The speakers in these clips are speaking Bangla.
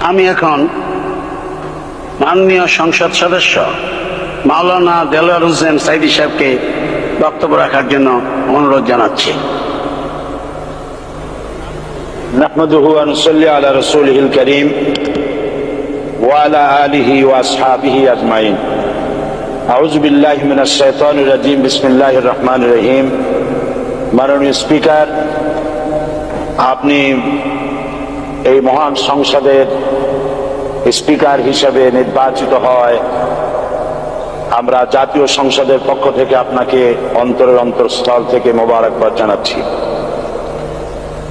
আমি এখন মাননীয় সংসদ সদস্য মাওলানা দেলোয়ার হোসেন সাইদি সাহেবকে বক্তব্য রাখার জন্য অনুরোধ জানাচ্ছি। নাহমাদুহু ওয়া নুসাল্লি আলা রাসূলিহিল কারীম ওয়া আলা আলিহি ওয়া আসহাবিহি আজমাইন। আউযু বিল্লাহি মিনাশ শাইতানির রাজীম। বিসমিল্লাহির রহমানির রহিম। মাননীয় স্পিকার, আপনি এই মহান সংসদের স্পিকার হিসেবে নির্বাচিত হয় আমরা জাতীয় সংসদের পক্ষ থেকে আপনাকে অন্তরের অন্তঃস্থল থেকে মোবারকবাদ জানাচ্ছি।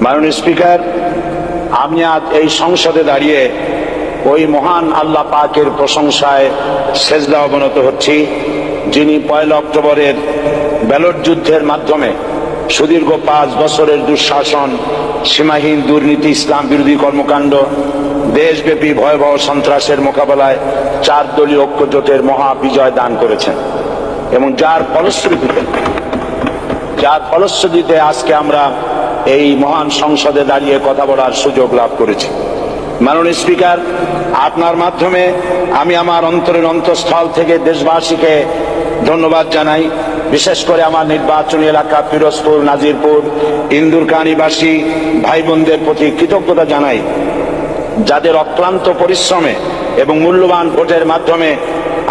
মাননীয় স্পিকার, আমি আজ এই সংসদে দাঁড়িয়ে ওই মহান আল্লাহ পাকের প্রশংসায় সেজদা অবনত হচ্ছি, যিনি 1 অক্টোবরের ব্যালট যুদ্ধের মাধ্যমে সুদীর্ঘ 5 বছরের দুঃশাসন, সীমাহীন দুর্নীতি, ইসলাম বিরোধী কর্মকাণ্ড, দেশব্যাপী ভয়াবহ সন্ত্রাসের মোকাবেলায় 4 দলীয় ঐক্য জোটের মহা বিজয় দান করেছেন এবং যার ফলশ্রুতিতে আজকে আমরা এই মহান সংসদে দাঁড়িয়ে কথা বলার সুযোগ লাভ করেছি। মাননীয় স্পিকার, আপনার মাধ্যমে আমি আমার অন্তরের অন্তঃস্থল থেকে দেশবাসীকে ধন্যবাদ জানাই। বিশেষ করে আমার নির্বাচনী এলাকা পিরোজপুর, নাজিরপুর, ইন্দুরকানীবাসী ভাই বোনদের প্রতি কৃতজ্ঞতা জানাই, যাদের অক্লান্ত পরিশ্রমে এবং মূল্যবান ভোটের মাধ্যমে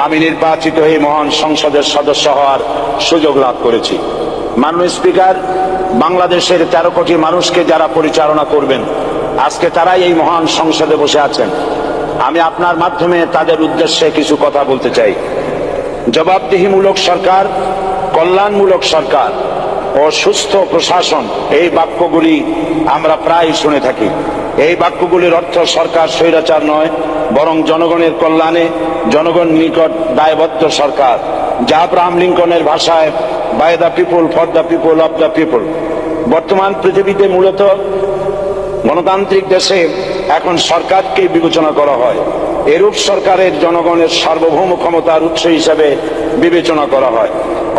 আমি নির্বাচিত হয়ে মহান সংসদের সদস্য হওয়ার সুযোগ লাভ করেছি। মাননীয় স্পিকার, বাংলাদেশের 13 কোটি মানুষকে যারা পরিচালনা করবেন, আজকে তারাই এই মহান সংসদে বসে আছেন। আমি আপনার মাধ্যমে তাদের উদ্দেশ্যে কিছু কথা বলতে চাই। জবাবদিহিমূলক সরকার, কল্যাণমূলক সরকার ও সুস্থ প্রশাসন, এই বাক্যগুলি আমরা প্রায় শুনে থাকি। এই বাক্যগুলির অর্থ সরকার স্বৈরাচার নয়, বরং জনগণের কল্যাণে জনগণ নিকট দায়বদ্ধ সরকার, যা আব্রাহাম লিঙ্কনের ভাষায় by the people, for the people, of the people. বর্তমান পৃথিবীতে মূলত গণতান্ত্রিক দেশে এখন সরকারকে বিবেচনা করা হয়। এরূপ সরকারের জনগণের সার্বভৌম ক্ষমতার উৎস হিসেবে বিবেচনা করা হয়,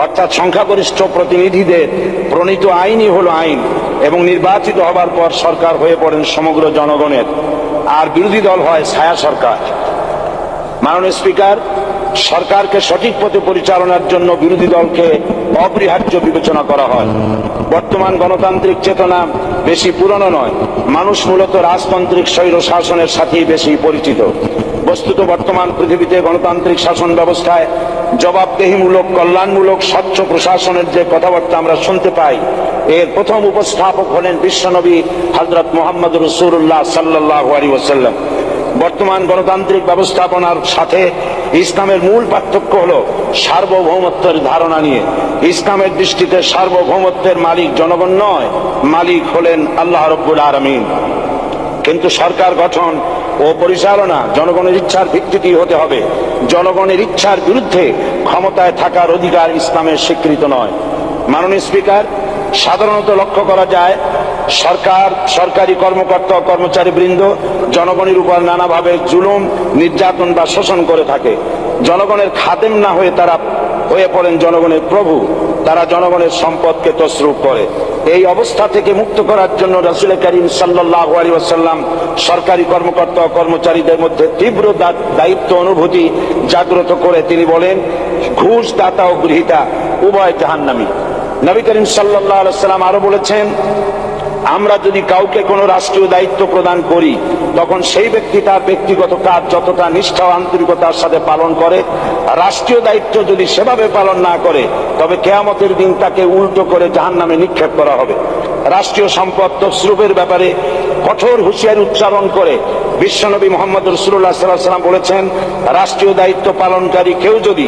অর্থাৎ সংখ্যাগরিষ্ঠ প্রতিনিধিদের প্রণীত আইনই হলো আইন এবং নির্বাচিত হবার পর সরকার হয়ে পড়েন সমগ্র জনগণের, আর বিরোধী দল হয় ছায়া সরকার। মাননীয় স্পিকার, সরকারকে সঠিক পথে পরিচালনার জন্য বিরোধী দলকে অপরিহার্য বিবেচনা করা হয়। বর্তমান গণতান্ত্রিক চেতনা বেশি পুরনো নয়, মানুষ মূলত রাজতান্ত্রিক স্বৈর শাসনের সাথেই বেশি পরিচিত। বস্তুত বর্তমান পৃথিবীতে গণতান্ত্রিক শাসন ব্যবস্থায় জবাবদিহিমূলক, কল্যাণমূলক, স্বচ্ছ প্রশাসনের যে কথাবার্তা আমরা শুনতে পাই, এর প্রথম উপস্থাপক হলেন বিশ্বনবী হযরত মুহাম্মদ রাসূলুল্লাহ সাল্লাল্লাহু আলাইহি ওয়াসাল্লাম। বর্তমান গণতান্ত্রিক ব্যবস্থাপনার সাথে ইসলামের মূল পার্থক্য হলো সার্বভৌমত্বের ধারণা নিয়ে। ইসলামের দৃষ্টিতে সার্বভৌমত্বের মালিক জনগণ নয়, মালিক হলেন আল্লাহ রাব্বুল আলামিন। কিন্তু সরকার গঠন ও পরিচালনা জনগণের ইচ্ছার ভিত্তিতে হতে হবে। জনগণের ইচ্ছার বিরুদ্ধে ক্ষমতায় থাকার অধিকার ইসলামের স্বীকৃত নয়। মাননীয় স্পিকার, সাধারণত লক্ষ্য করা যায় সরকার, সরকারি কর্মকর্তা, কর্মচারী বৃন্দ জনগণের উপর নানাভাবে জুলুম, নির্যাতন বা শোষণ করে থাকে। জনগণের খাদেম না হয়ে তারা হয়ে পড়েন জনগণের প্রভু। তারা জনগণের সম্পদকে তসরুপ করে। এই অবস্থা থেকে মুক্ত করার জন্য রাসূল করিম সাল্লাল্লাহু আলাইহি ওয়াসাল্লাম সরকারি কর্মকর্তা ও কর্মচারীদের মধ্যে তীব্র দায়িত্ব অনুভূতি জাগ্রত করে তিনি বলেন, ঘুষ দাতা ও গৃহীতা উভয় জাহান্নামী। নবী করিম সাল্লাল্লাহু আলাইহি ওয়াসাল্লাম আরো বলেছেন, আমরা যদি কাউকে কোনো রাষ্ট্রীয় দায়িত্ব প্রদান করি, তখন সেই ব্যক্তি তার ব্যক্তিগত কাজ যতটা নিষ্ঠা ও আন্তরিকতার সাথে পালন করে, রাষ্ট্রীয় দায়িত্ব যদি সেভাবে পালন না করে, তবে কিয়ামতের দিন তাকে উল্টো করে জাহান্নামে নিক্ষেপ করা হবে। রাষ্ট্রীয় সম্পদ তসরুপের ব্যাপারে কঠোর হুঁশিয়ারি উচ্চারণ করে বিশ্বনবী মুহাম্মদ রাসূলুল্লাহ সাল্লাল্লাহু আলাইহি ওয়াসাল্লাম বলেছেন, রাষ্ট্রীয় দায়িত্ব পালনকারী কেউ যদি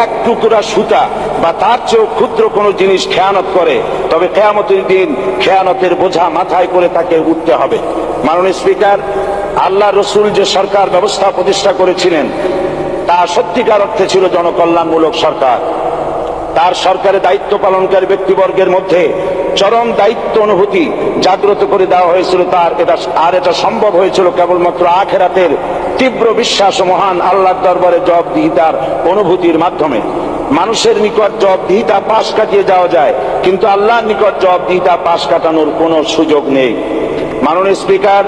1 টুকরা সুতা বা তার চেয়েও ক্ষুদ্র কোনো জিনিস খেয়ানত করে, তবে কিয়ামতের দিন খেয়ানতের বোঝা মাথায় করে তাকে উঠতে হবে। মাননীয় স্পিকার, আল্লাহ রসুল যে সরকার ব্যবস্থা প্রতিষ্ঠা করেছিলেন তা সত্যিকার অর্থে ছিল জনকল্যাণমূলক সরকার। তার সরকারের দায়িত্ব পালনকারী ব্যক্তিবর্গের মধ্যে চরম দায়িত্ব অনুভূতি জাগ্রত করে দেওয়া হয়েছিল। এটা সম্ভব হয়েছিল কেবলমাত্র আখিরাতের তীব্র বিশ্বাস ও মহান আল্লাহর দরবারে জবাবদিহিতার অনুভূতির মাধ্যমে। মানুষের নিকট জবাবদিহিতা পাশ কাটিয়ে যাওয়া যায়, কিন্তু আল্লাহর নিকট জবাবদিহিতা পাশ কাটানোর কোনো সুযোগ নেই। মাননীয় স্পিকার,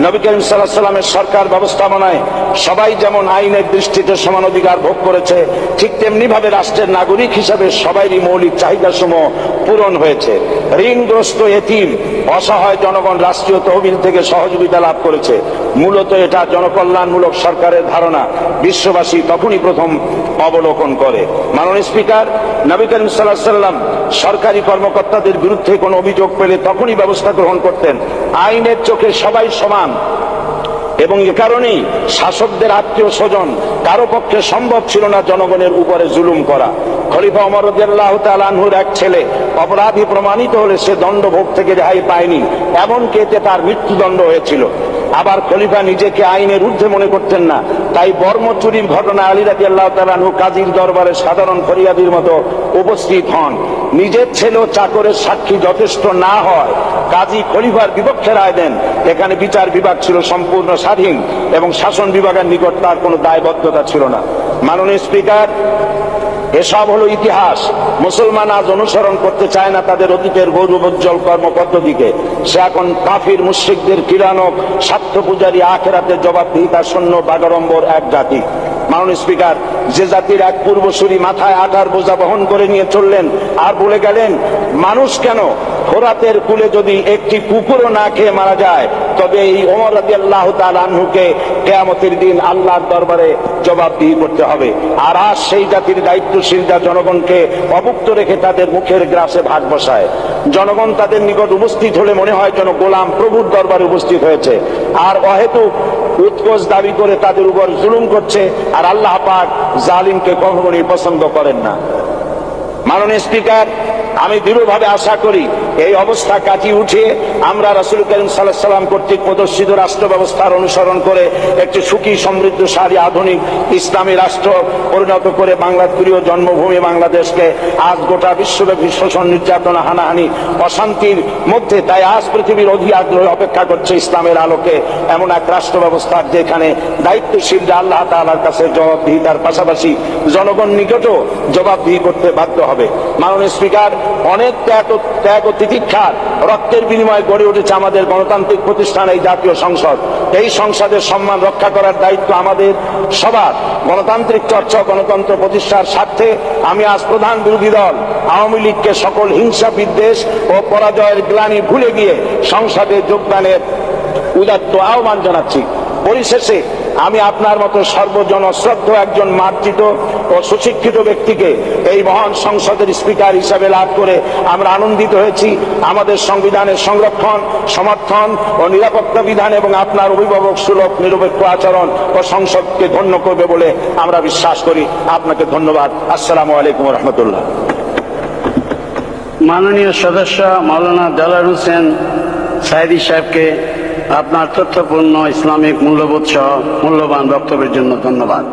নবী করিম সাল্লাল্লাহু আলাইহি ওয়াসাল্লামের সরকার ব্যবস্থাপনায় সবাই যেমন আইনের দৃষ্টিতে সমান অধিকার ভোগ করেছে, ঠিক তেমনি ভাবে রাষ্ট্রের নাগরিক হিসাবে সবারই মৌলিক চাহিদাসমূহ পূরণ হয়েছে। ঋণগ্রস্ত এতিম অসহায় জনগণ রাষ্ট্রীয় তহবিল থেকে সহযোগিতা লাভ করেছে। মূলত এটা জনকল্যাণমূলক সরকারের ধারণা বিশ্ববাসী তখনই প্রথম অবলোকন করে। মাননীয় স্পিকার, নবী করিম সাল্লাল্লাহু আলাইহি ওয়াসাল্লাম সরকারি কর্মকর্তাদের বিরুদ্ধে কোনো অভিযোগ পেলে তখনই ব্যবস্থা গ্রহণ করতেন। আইনের চোখে সবাই সমান এবং এ কারণেই শাসকদের আত্মীয় স্বজন কারো পক্ষে সম্ভব ছিল না জনগণের উপরে জুলুম করা। খলিফা ওমর রাদিয়াল্লাহু তাআলা আনহুর এক ছেলে অপরাধী প্রমাণিত হলে সে দণ্ডভোগ থেকে রেহাই পায়নি, এমনকি এতে তার মৃত্যুদণ্ড হয়েছিল। আবার খলিফা নিজেকে আইনের ঊর্ধ্বে মনে করতেন না, তাই বর্ম চুরির ঘটনা আলী রাদিয়াল্লাহু তাআলা আনহু কাজীর দরবারে সাধারণ ফরিয়াদির মতো উপস্থিত হন। নিজের ছেলে ও চাকরের সাক্ষী যথেষ্ট না হয় কাজী খলিফার বিপক্ষে রায় দেন। এখানে বিচার বিভাগ ছিল সম্পূর্ণ স্বাধীন এবং শাসন বিভাগের নিকট তার কোনো দায়বদ্ধতা ছিল না। মাননীয় স্পিকার, এসব হলো ইতিহাস। মুসলমান আজ অনুসরণ করতে চায় না তাদের অতীতের গৌরবোজ্জ্বল কর্মপদ্ধতিকে। সে এখন কাফির মুশরিকদের কিরানক স্বার্থ পূজারী আখেরাতের জবাবদিহিতা শূন্য বাগাড়ম্বর এক জাতি। মাননীয় স্পিকার, যে জাতির এক পূর্বসূরি মাথায় আটার বোঝা বহন করে নিয়ে চললেন আর বলে গেলেন, মানুষ কেন ফোরাতের কূলে যদি একটি কুকুরও না খেয়ে মারা যায়, তবে এই ওমর রাদিয়াল্লাহু তাআলা আনহুকে কিয়ামতের দিন আল্লাহর দরবারে জবাবদিহি করতে হবে। আর আজ সেই জাতির দায়িত্বশীলরা জনগণকে অভুক্ত রেখে তাদের মুখের গ্রাসে ভাগ বসায়। জনগণ তাদের নিকট উপস্থিত হলে মনে হয় যেন গোলাম প্রভুর দরবারে উপস্থিত হয়েছে, আর অহেতুক উৎকোচ দাবি করে তাদের উপর জুলুম করছে। আর আল্লাহ পাক জালিমকে কখনোই পছন্দ করেন না। মাননীয় স্পিকার, আমি দৃঢ়ভাবে আশা করি এই অবস্থা কাটিয়ে উঠে আমরা রাসূল করিম সাল্লাল্লাহু আলাইহি ওয়াসাল্লাম কর্তৃক প্রদর্শিত রাষ্ট্র ব্যবস্থার অনুসরণ করে একটি সুখী সমৃদ্ধশালী আধুনিক ইসলামী রাষ্ট্র পরিণত করে বাংলার প্রিয় জন্মভূমি বাংলাদেশকে আজ গোটা বিশ্বব্যাপী শোষণ, নির্যাতনা, হানাহানি, অশান্তির মধ্যে, তাই আজ পৃথিবীর অধীর আগ্রহে অপেক্ষা করছে ইসলামের আলোকে এমন এক রাষ্ট্র ব্যবস্থার যেখানে দায়িত্বশীলরা আল্লাহ তাআলার কাছে জবাবদিহিতার পাশাপাশি জনগণ নিকটও জবাবদিহি করতে বাধ্য হবে। মাননীয় স্পিকার, অনেক ত্যাগ ও তিতিক্ষার রক্তের বিনিময়ে গড়ে উঠেছে আমাদের গণতান্ত্রিক প্রতিষ্ঠান এই জাতীয় সংসদ। এই সংসদের সম্মান রক্ষা করার দায়িত্ব আমাদের সবার। গণতান্ত্রিক চর্চা, গণতন্ত্র প্রতিষ্ঠার স্বার্থে আমি আজ প্রধান বিরোধী দল আওয়ামী লীগকে সকল হিংসা, বিদ্বেষ ও পরাজয়ের গ্লানি ভুলে গিয়ে সংসদে যোগদানের উদাত্ত আহ্বান জানাচ্ছি। পরিশেষে আমি আপনার মতো সর্বজন শ্রদ্ধ একজন মার্জিত ও সুশিক্ষিত ব্যক্তিকে এই মহান সংসদের স্পিকার হিসাবে লাভ করে আমরা আনন্দিত হয়েছি। আমাদের সংবিধানের সংরক্ষণ, সমর্থন ও নিরাপত্তা বিধান এবং আপনার অভিভাবক সুলভ নিরপেক্ষ আচরণ ও সংসদকে ধন্য করবে বলে আমরা বিশ্বাস করি। আপনাকে ধন্যবাদ। আসসালামু আলাইকুম ওয়া রাহমাতুল্লাহ। মাননীয় সদস্য মাওলানা দেলোয়ার হোসেন সাঈদী সাহেবকে আপনার তথ্যপূর্ণ ইসলামিক মূল্যবোধ সহ মূল্যবান বক্তব্যের জন্য ধন্যবাদ।